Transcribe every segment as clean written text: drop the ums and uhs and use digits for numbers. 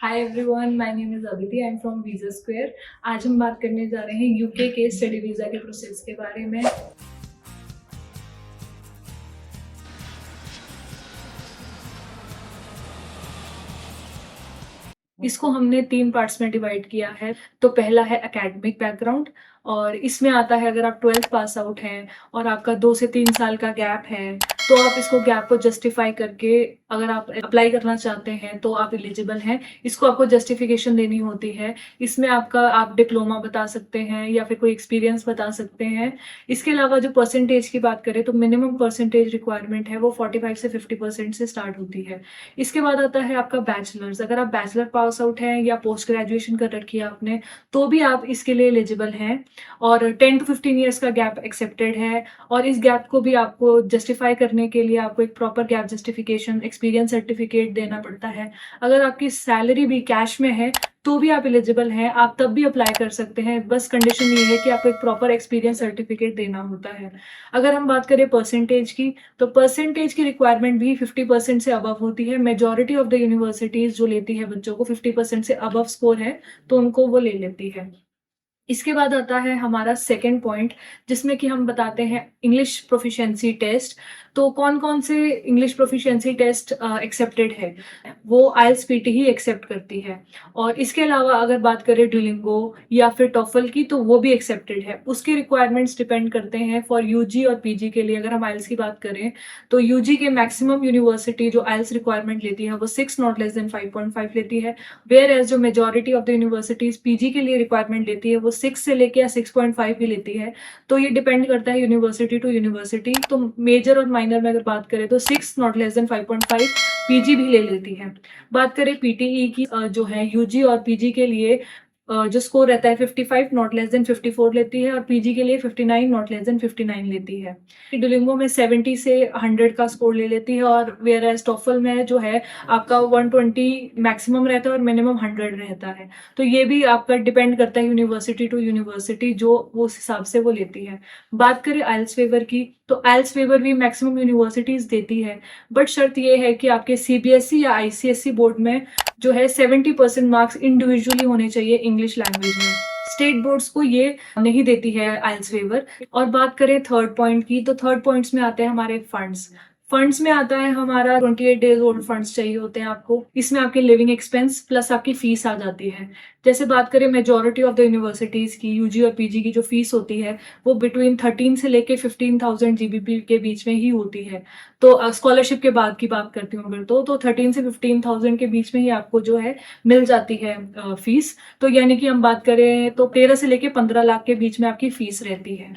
Hi everyone, my name is Aditi. I am from visa square. आज हम बात करने जा रहे हैं यूके के स्टडी वीज़ा के प्रोसेस के बारे में। इसको हमने 3 पार्ट्स में डिवाइड किया है। तो पहला है एकेडमिक बैकग्राउंड, और इसमें आता है अगर आप 12th पास आउट हैं और आपका 2 से 3 साल का गैप है, तो आप इसको गैप को जस्टिफाई करके अगर आप अप्लाई करना चाहते हैं तो आप एलिजिबल हैं। इसको आपको जस्टिफिकेशन देनी होती है। इसमें आप डिप्लोमा बता सकते हैं या फिर कोई एक्सपीरियंस बता सकते हैं। इसके अलावा जो परसेंटेज की बात करें तो मिनिमम परसेंटेज रिक्वायरमेंट है वो 45 से 50% से स्टार्ट होती है। इसके बाद आता है आपका बैचलर्स। अगर आप बैचलर पास आउट हैं या पोस्ट ग्रेजुएशन कर रखी है आपने, तो भी आप इसके लिए एलिजिबल हैं। और 10 टू 15 ईयर्स का गैप एक्सेप्टेड है। और इस गैप को भी आपको जस्टिफाई करने के लिए आपको एक proper gap justification experience certificate देना पड़ता है। अगर आपकी सैलरी भी कैश में है तो भी आप एलिजिबल हैं, आप तब भी अप्लाई कर सकते हैं। बस कंडीशन ये है कि आपको एक प्रॉपर एक्सपीरियंस सर्टिफिकेट देना होता है। अगर हम बात करें परसेंटेज की, तो परसेंटेज की रिक्वायरमेंट भी 50% से अबव होती है। मेजॉरिटी ऑफ द यूनिवर्सिटीज जो लेती है बच्चों को 50% से अबव स्कोर है तो उनको वो ले लेती है। इसके बाद आता है हमारा सेकंड पॉइंट, जिसमें कि हम बताते हैं इंग्लिश प्रोफिशिएंसी टेस्ट। तो कौन कौन से इंग्लिश प्रोफिशिएंसी टेस्ट एक्सेप्टेड है, वो आइल्स पीटी ही एक्सेप्ट करती है। और इसके अलावा अगर बात करें डुओलिंगो या फिर टॉफल की, तो वो भी एक्सेप्टेड है। उसके रिक्वायरमेंट्स डिपेंड करते हैं फॉर यूजी और पीजी के लिए। अगर हम आइल्स की बात करें तो यूजी के मैक्सिमम यूनिवर्सिटी जो आइल्स रिक्वायरमेंट लेती है वो 6 नॉट लेस देन 5.5 लेती है। वेयर एज जो majority of the universities PG के लिए रिक्वायरमेंट लेती है वो 6 से लेके या 6.5 भी लेती है। तो ये डिपेंड करता है यूनिवर्सिटी टू यूनिवर्सिटी। तो मेजर और माइनर में अगर बात करें तो 6 नॉट लेस देन 5.5 पीजी भी ले लेती है। बात करें पीटीई की, जो है यूजी और पीजी के लिए जो स्कोर रहता है 55 नॉट लेस देन 54 लेती है, और पीजी के लिए 59 नॉट लेस देन 59 लेती है। डुओलिंगो में 70 से 100 का स्कोर ले लेती है, और वेयर एज टॉफल में जो है आपका 120 मैक्सिमम रहता है और मिनिमम 100 रहता है। तो ये भी आपका डिपेंड करता है यूनिवर्सिटी टू यूनिवर्सिटी, जो वो उस हिसाब से वो लेती है। बात करें आइल्स वेवर की, तो आइल्स वेवर भी मैक्सिमम यूनिवर्सिटीज देती है। बट शर्त ये है कि आपके सीबीएसई या आईसीएसई बोर्ड में जो है 70% मार्क्स इंडिविजुअली होने चाहिए इंग्लिश लैंग्वेज में। स्टेट बोर्ड्स को ये नहीं देती है आइल्स वेवर। और बात करें थर्ड पॉइंट की, तो थर्ड पॉइंट्स में आते हैं हमारे फंड्स। फंड्स में आता है हमारा 28 डेज ओल्ड फंड्स चाहिए होते हैं आपको। इसमें आपके लिविंग एक्सपेंस प्लस आपकी फीस आ जाती है। जैसे बात करें मेजॉरिटी ऑफ द यूनिवर्सिटीज की यूजी और पीजी की जो फीस होती है वो बिटवीन 13 से लेके 15,000 जीबीपी के बीच में ही होती है। तो स्कॉलरशिप के बाद की बात करती हूँ अगर, तो 13 से 15,000 के बीच में ही आपको जो है मिल जाती है फीस। तो यानी कि हम बात करें तो 13 से लेके 15 लाख के बीच में आपकी फीस रहती है।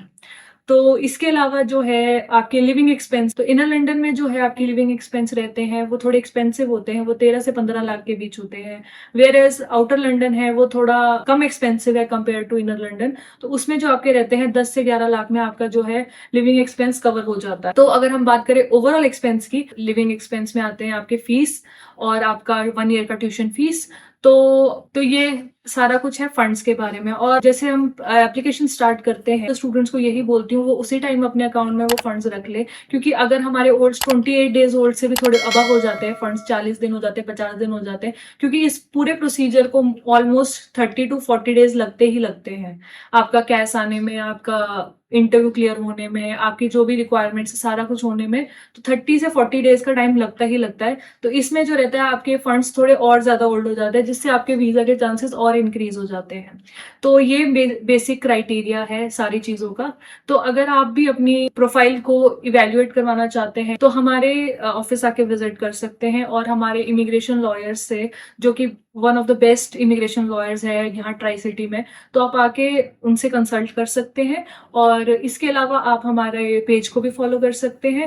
तो इसके अलावा जो है आपके लिविंग एक्सपेंस, तो इनर लंदन में जो है आपके लिविंग एक्सपेंस रहते हैं वो थोड़े एक्सपेंसिव होते हैं, वो 13 से 15 लाख के बीच होते हैं। वेयर एज आउटर लंदन है वो थोड़ा कम एक्सपेंसिव है कंपेयर टू इनर लंदन। तो उसमें जो आपके रहते हैं 10 से 11 लाख में आपका जो है लिविंग एक्सपेंस कवर हो जाता है। तो अगर हम बात करें ओवरऑल एक्सपेंस की, लिविंग एक्सपेंस में आते हैं आपके फीस और आपका 1 ईयर का ट्यूशन फीस। तो ये सारा कुछ है फंड्स के बारे में। और जैसे हम एप्लीकेशन स्टार्ट करते हैं तो स्टूडेंट्स को यही बोलती हूँ वो उसी टाइम अपने अकाउंट में वो फंड्स रख ले, क्योंकि अगर हमारे ओल्ड 28 डेज ओल्ड से भी थोड़े अबव हो जाते हैं फंड्स, 40 दिन हो जाते हैं, 50 दिन हो जाते हैं, क्योंकि इस पूरे प्रोसीजर को ऑलमोस्ट 30 टू 40 डेज लगते ही लगते हैं। आपका कैश आने में, आपका इंटरव्यू क्लियर होने में, आपकी जो भी रिक्वायरमेंट्स सारा कुछ होने में, तो 30 से 40 डेज का टाइम लगता ही लगता है। तो इसमें जो रहता है आपके फंड्स थोड़े और ज्यादा होल्ड हो जाते हैं, जिससे आपके वीजा के चांसेस और इंक्रीज हो जाते हैं। तो ये बेसिक क्राइटेरिया है सारी चीजों का। तो अगर आप भी अपनी प्रोफाइल को इवेल्युएट करवाना चाहते हैं तो हमारे ऑफिस आके विजिट कर सकते हैं, और हमारे इमिग्रेशन लॉयर्स से, जो कि one of the best immigration lawyers है यहाँ ट्राई सिटी में, तो आप आके उनसे कंसल्ट कर सकते हैं। और इसके अलावा आप हमारे पेज को भी फॉलो कर सकते हैं।